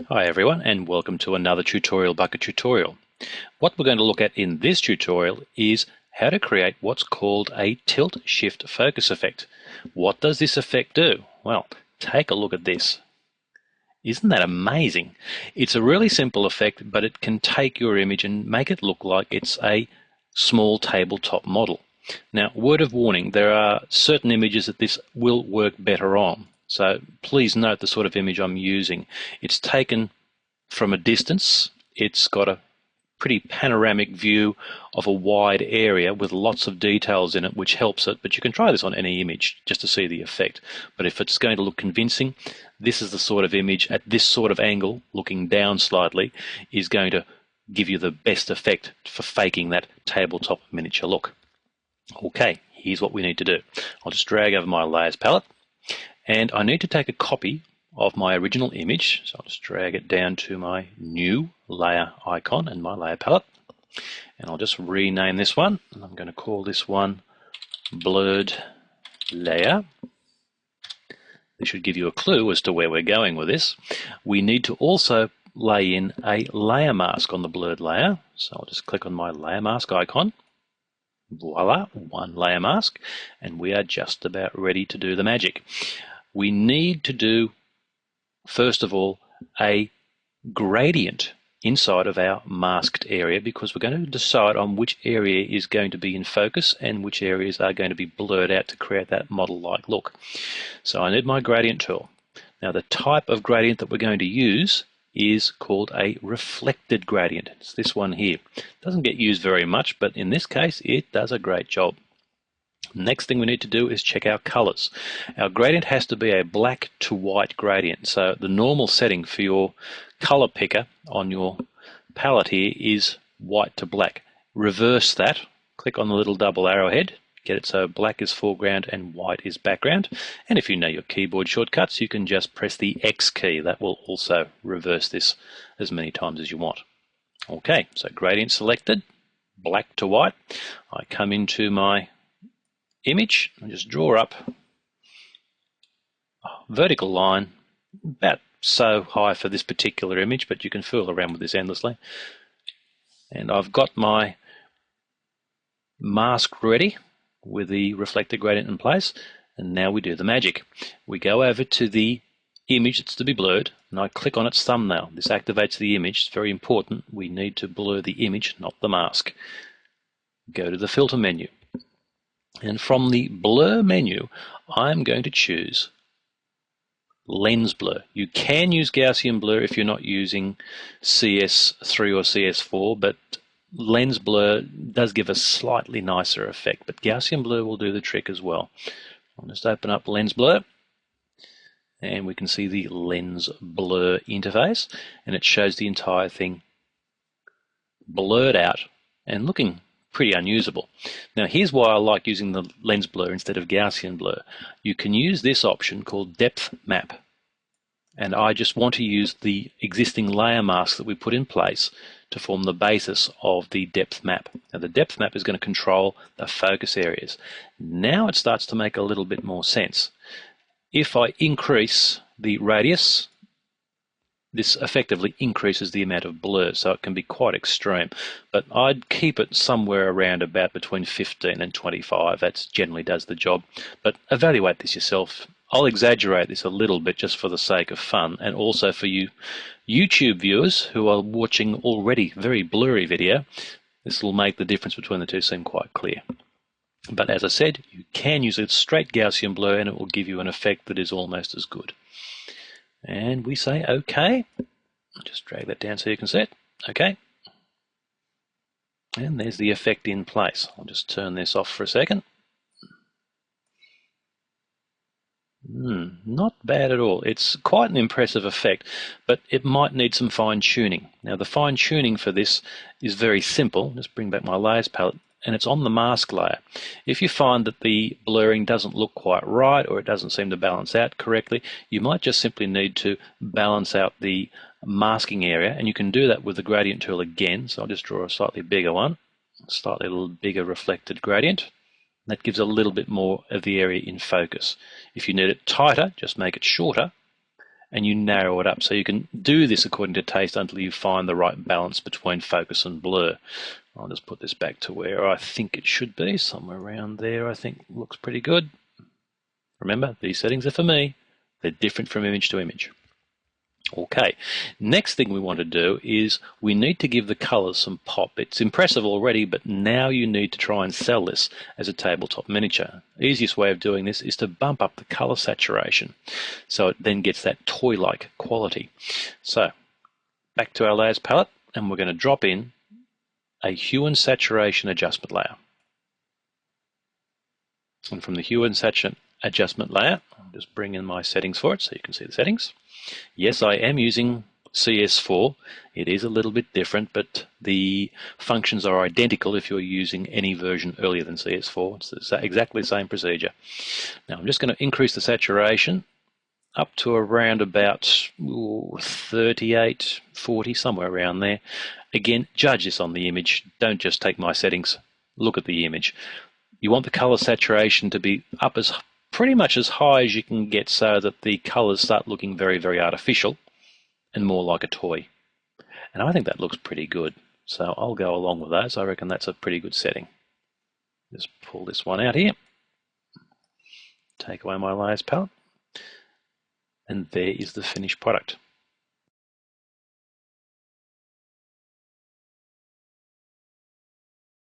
Hi everyone, and welcome to another tutorial bucket tutorial. What we're going to look at in this tutorial is how to create what's called a tilt shift focus effect. What does this effect do? Well, take a look at this. Isn't that amazing? It's a really simple effect, but it can take your image and make it look like it's a small tabletop model. Now, word of warning, there are certain images that this will work better on. So please note the sort of image I'm using. It's taken from a distance. It's got a pretty panoramic view of a wide area with lots of details in it, which helps it. But you can try this on any image just to see the effect. But if it's going to look convincing, this is the sort of image at this sort of angle, looking down slightly, is going to give you the best effect for faking that tabletop miniature look. Okay, here's what we need to do. I'll just drag over my layers palette, and I need to take a copy of my original image. So I'll just drag it down to my new layer icon and my layer palette. And I'll just rename this one. And I'm going to call this one blurred layer. This should give you a clue as to where we're going with this. We need to also lay in a layer mask on the blurred layer. So I'll just click on my layer mask icon. Voila, one layer mask, and we are just about ready to do the magic. We need to do, first of all, a gradient inside of our masked area, because we're going to decide on which area is going to be in focus and which areas are going to be blurred out to create that model-like look. So I need my gradient tool. Now the type of gradient that we're going to use is called a reflected gradient. It's this one here. It doesn't get used very much, but in this case it does a great job. Next thing we need to do is check our colors. Our gradient has to be a black to white gradient. So the normal setting for your color picker on your palette here is white to black. Reverse that, click on the little double arrowhead, get it so black is foreground and white is background. And if you know your keyboard shortcuts, you can just press the X key. That will also reverse this as many times as you want. Okay, so gradient selected, black to white. I come into my image and just draw up a vertical line about so high for this particular image, but you can fool around with this endlessly. And I've got my mask ready with the reflected gradient in place, and now we do the magic. We go over to the image that's to be blurred, and I click on its thumbnail. This activates the image. It's very important. We need to blur the image, not the mask. Go to the filter menu, and from the blur menu I'm going to choose lens blur. You can use Gaussian blur if you're not using CS3 or CS4, but lens blur does give a slightly nicer effect, but Gaussian blur will do the trick as well. I'll just open up lens blur, and we can see the lens blur interface, and it shows the entire thing blurred out and looking pretty unusable. Now here's why I like using the lens blur instead of Gaussian blur. You can use this option called depth map, and I just want to use the existing layer mask that we put in place to form the basis of the depth map. Now the depth map is going to control the focus areas. Now it starts to make a little bit more sense. If I increase the radius, this effectively increases the amount of blur, so it can be quite extreme. But I'd keep it somewhere around about between 15 and 25. That generally does the job. But evaluate this yourself. I'll exaggerate this a little bit just for the sake of fun, and also for you YouTube viewers who are watching already very blurry video. This will make the difference between the two seem quite clear. But as I said, you can use a straight Gaussian blur and it will give you an effect that is almost as good. And we say OK. Just drag that down so you can see it. OK. And there's the effect in place. I'll just turn this off for a second. Not bad at all. It's quite an impressive effect, but it might need some fine tuning. Now the fine tuning for this is very simple. Just bring back my layers palette, and it's on the mask layer. If you find that the blurring doesn't look quite right, or it doesn't seem to balance out correctly, you might just simply need to balance out the masking area, and you can do that with the gradient tool again. So I'll just draw a slightly bigger one, slightly a little bigger reflected gradient. That gives a little bit more of the area in focus. If you need it tighter, just make it shorter, and you narrow it up. So you can do this according to taste until you find the right balance between focus and blur. I'll just put this back to where I think it should be, somewhere around there. I think looks pretty good. Remember, these settings are for me. They're different from image to image. Okay, next thing we want to do is we need to give the colors some pop. It's impressive already, but now you need to try and sell this as a tabletop miniature. The easiest way of doing this is to bump up the color saturation so it then gets that toy-like quality. So back to our layers palette, and we're going to drop in a hue and saturation adjustment layer. And from the hue and saturation adjustment layer, I'll just bring in my settings for it so you can see the settings. Yes, I am using CS4. It is a little bit different, but the functions are identical if you're using any version earlier than CS4. It's exactly the same procedure. Now I'm just going to increase the saturation up to around about 38, 40, somewhere around there. Again, judge this on the image. Don't just take my settings. Look at the image. You want the color saturation to be up as pretty much as high as you can get so that the colors start looking very, very artificial and more like a toy. And I think that looks pretty good. So I'll go along with those. I reckon that's a pretty good setting. Just pull this one out here. Take away my layers palette. And there is the finished product.